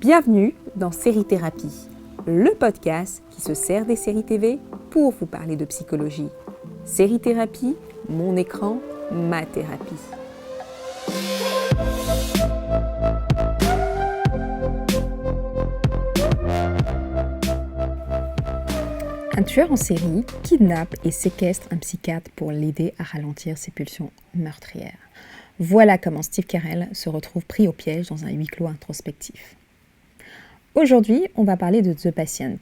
Bienvenue dans Série Thérapie, le podcast qui se sert des séries TV pour vous parler de psychologie. Série Thérapie, mon écran, ma thérapie. Un tueur en série kidnappe et séquestre un psychiatre pour l'aider à ralentir ses pulsions meurtrières. Voilà comment Steve Carell se retrouve pris au piège dans un huis clos introspectif. Aujourd'hui, on va parler de The Patient,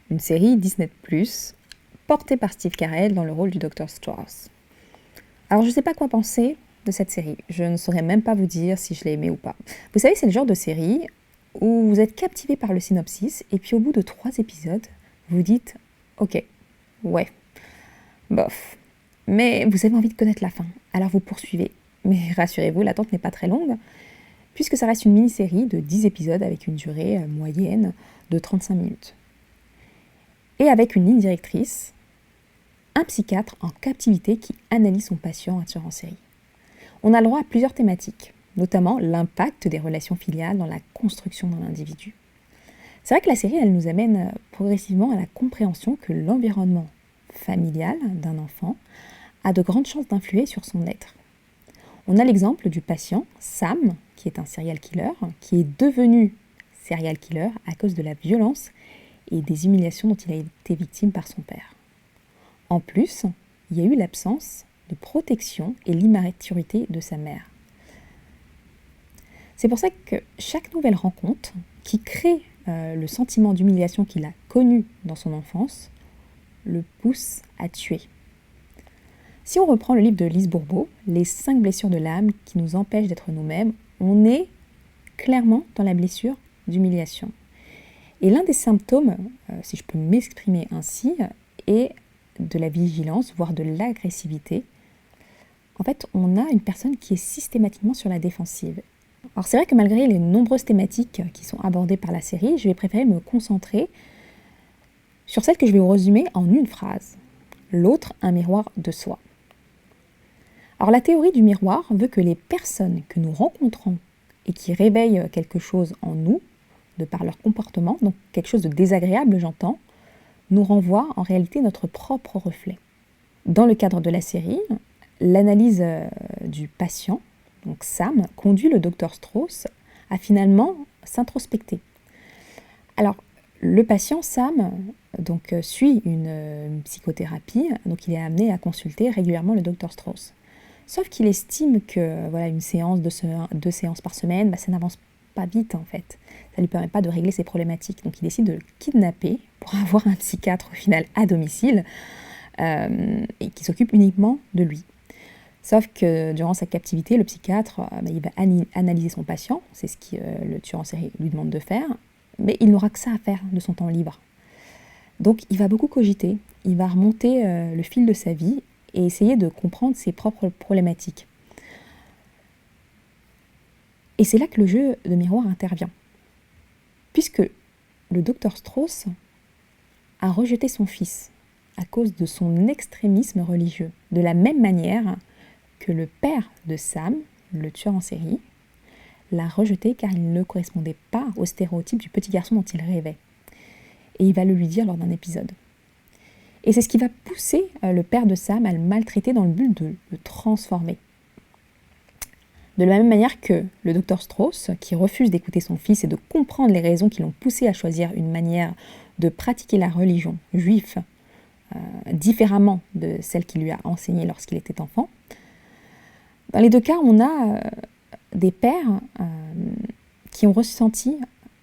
une série Disney+, portée par Steve Carell dans le rôle du Dr Strauss. Alors je ne sais pas quoi penser de cette série, je ne saurais même pas vous dire si je l'ai aimée ou pas. Vous savez, c'est le genre de série où vous êtes captivé par le synopsis et puis au bout de 3 épisodes, vous dites « Ok, ouais, bof ». Mais vous avez envie de connaître la fin, alors vous poursuivez. Mais rassurez-vous, l'attente n'est pas très longue, puisque ça reste une mini-série de 10 épisodes avec une durée moyenne de 35 minutes. Et avec une ligne directrice, un psychiatre en captivité qui analyse son patient, un tueur en série. On a le droit à plusieurs thématiques, notamment l'impact des relations filiales dans la construction d'un individu. C'est vrai que la série, elle nous amène progressivement à la compréhension que l'environnement familial d'un enfant a de grandes chances d'influer sur son être. On a l'exemple du patient, Sam, qui est un serial killer, qui est devenu serial killer à cause de la violence et des humiliations dont il a été victime par son père. En plus, il y a eu l'absence de protection et l'immaturité de sa mère. C'est pour ça que chaque nouvelle rencontre qui crée le sentiment d'humiliation qu'il a connu dans son enfance le pousse à tuer. Si on reprend le livre de Lise Bourbeau, Les 5 blessures de l'âme qui nous empêchent d'être nous-mêmes, on est clairement dans la blessure d'humiliation. Et l'un des symptômes, si je peux m'exprimer ainsi, est de la vigilance, voire de l'agressivité. En fait, on a une personne qui est systématiquement sur la défensive. Alors c'est vrai que malgré les nombreuses thématiques qui sont abordées par la série, je vais préférer me concentrer sur celle que je vais vous résumer en une phrase. L'autre, un miroir de soi. Alors la théorie du miroir veut que les personnes que nous rencontrons et qui réveillent quelque chose en nous, de par leur comportement, donc quelque chose de désagréable j'entends, nous renvoient en réalité notre propre reflet. Dans le cadre de la série, l'analyse du patient, donc Sam, conduit le Dr Strauss à finalement s'introspecter. Alors le patient Sam suit une psychothérapie, donc il est amené à consulter régulièrement le Dr Strauss. Sauf qu'il estime que une séance, 2 séances par semaine, ça n'avance pas vite en fait. Ça ne lui permet pas de régler ses problématiques. Donc il décide de le kidnapper pour avoir un psychiatre au final à domicile et qui s'occupe uniquement de lui. Sauf que durant sa captivité, le psychiatre il va analyser son patient, c'est ce que le tueur en série lui demande de faire, mais il n'aura que ça à faire de son temps libre. Donc il va beaucoup cogiter, il va remonter le fil de sa vie et essayer de comprendre ses propres problématiques. Et c'est là que le jeu de miroir intervient. Puisque le Dr Strauss a rejeté son fils à cause de son extrémisme religieux, de la même manière que le père de Sam, le tueur en série, l'a rejeté car il ne correspondait pas au stéréotype du petit garçon dont il rêvait. Et il va le lui dire lors d'un épisode. Et c'est ce qui va pousser le père de Sam à le maltraiter dans le but de le transformer. De la même manière que le Dr Strauss, qui refuse d'écouter son fils et de comprendre les raisons qui l'ont poussé à choisir une manière de pratiquer la religion juive différemment de celle qu'il lui a enseignée lorsqu'il était enfant. Dans les 2 cas, on a des pères qui ont ressenti,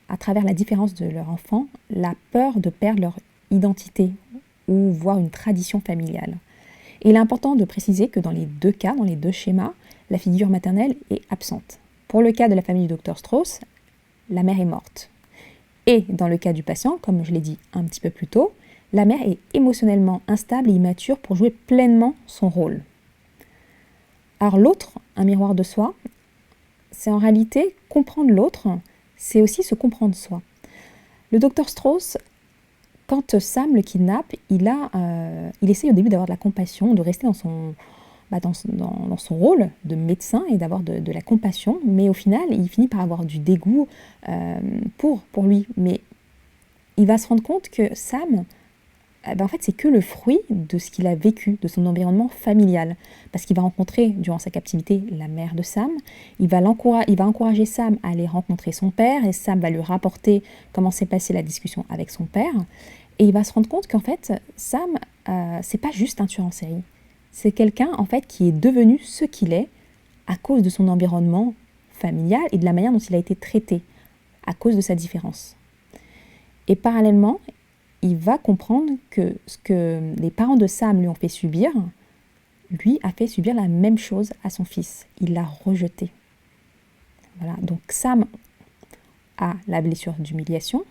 à travers la différence de leur enfant, la peur de perdre leur identité ou voire une tradition familiale. Et il est important de préciser que dans les 2 cas, dans les 2 schémas, la figure maternelle est absente. Pour le cas de la famille du Dr Strauss, la mère est morte. Et dans le cas du patient, comme je l'ai dit un petit peu plus tôt, la mère est émotionnellement instable et immature pour jouer pleinement son rôle. Alors l'autre, un miroir de soi, c'est en réalité comprendre l'autre, c'est aussi se comprendre soi. Le Dr Strauss, quand Sam le kidnappe, il essaye au début d'avoir de la compassion, de rester dans son rôle de médecin et d'avoir de la compassion, mais au final, il finit par avoir du dégoût pour lui. Mais il va se rendre compte que Sam, en fait, c'est que le fruit de ce qu'il a vécu, de son environnement familial. Parce qu'il va rencontrer, durant sa captivité, la mère de Sam. Il va encourager Sam à aller rencontrer son père, et Sam va lui rapporter comment s'est passée la discussion avec son père. Et il va se rendre compte qu'en fait, Sam, c'est pas juste un tueur en série. C'est quelqu'un, en fait, qui est devenu ce qu'il est à cause de son environnement familial et de la manière dont il a été traité, à cause de sa différence. Et parallèlement, il va comprendre que ce que les parents de Sam lui ont fait subir, lui a fait subir la même chose à son fils. Il l'a rejeté. Voilà. Donc Sam a la blessure d'humiliation,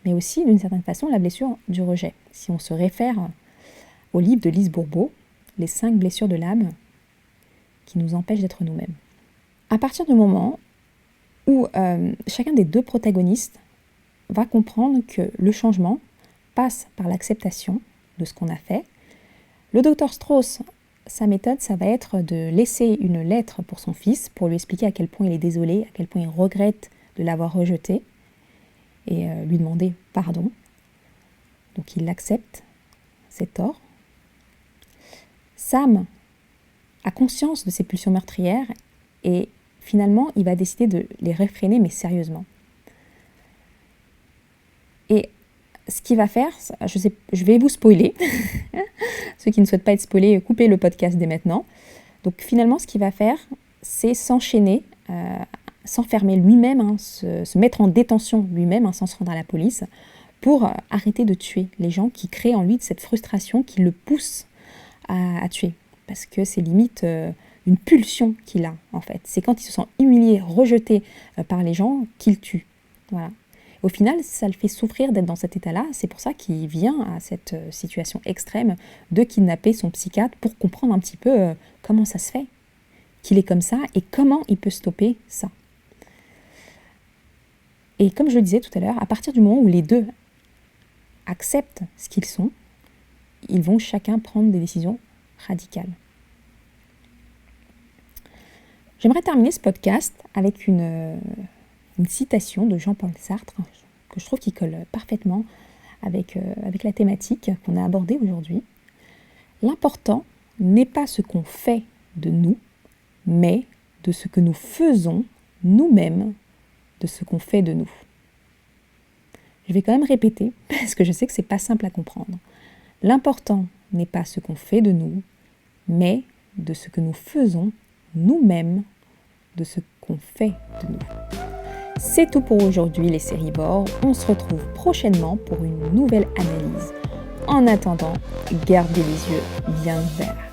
mais aussi d'une certaine façon la blessure du rejet. Si on se réfère au livre de Lise Bourbeau, Les 5 blessures de l'âme qui nous empêchent d'être nous-mêmes. À partir du moment où chacun des deux protagonistes va comprendre que le changement passe par l'acceptation de ce qu'on a fait. Le docteur Strauss, sa méthode, ça va être de laisser une lettre pour son fils, pour lui expliquer à quel point il est désolé, à quel point il regrette de l'avoir rejeté, et lui demander pardon. Donc il accepte ses torts. Sam a conscience de ses pulsions meurtrières, et finalement, il va décider de les réfréner, mais sérieusement. Et ce qu'il va faire, je vais vous spoiler. Ceux qui ne souhaitent pas être spoilés, coupez le podcast dès maintenant. Donc finalement, ce qu'il va faire, c'est s'enchaîner, s'enfermer lui-même, se mettre en détention lui-même, sans se rendre à la police, pour arrêter de tuer les gens qui créent en lui de cette frustration qui le pousse à tuer. Parce que c'est limite une pulsion qu'il a, en fait. C'est quand il se sent humilié, rejeté par les gens qu'il tue. Voilà. Au final, ça le fait souffrir d'être dans cet état-là. C'est pour ça qu'il vient à cette situation extrême de kidnapper son psychiatre pour comprendre un petit peu comment ça se fait qu'il est comme ça et comment il peut stopper ça. Et comme je le disais tout à l'heure, à partir du moment où les deux acceptent ce qu'ils sont, ils vont chacun prendre des décisions radicales. J'aimerais terminer ce podcast avec une citation de Jean-Paul Sartre que je trouve qui colle parfaitement avec la thématique qu'on a abordée aujourd'hui. L'important n'est pas ce qu'on fait de nous, mais de ce que nous faisons nous-mêmes de ce qu'on fait de nous. Je vais quand même répéter parce que je sais que c'est pas simple à comprendre. L'important n'est pas ce qu'on fait de nous, mais de ce que nous faisons nous-mêmes de ce qu'on fait de nous. C'est tout pour aujourd'hui les Sérivores. On se retrouve prochainement pour une nouvelle analyse. En attendant, gardez les yeux bien ouverts.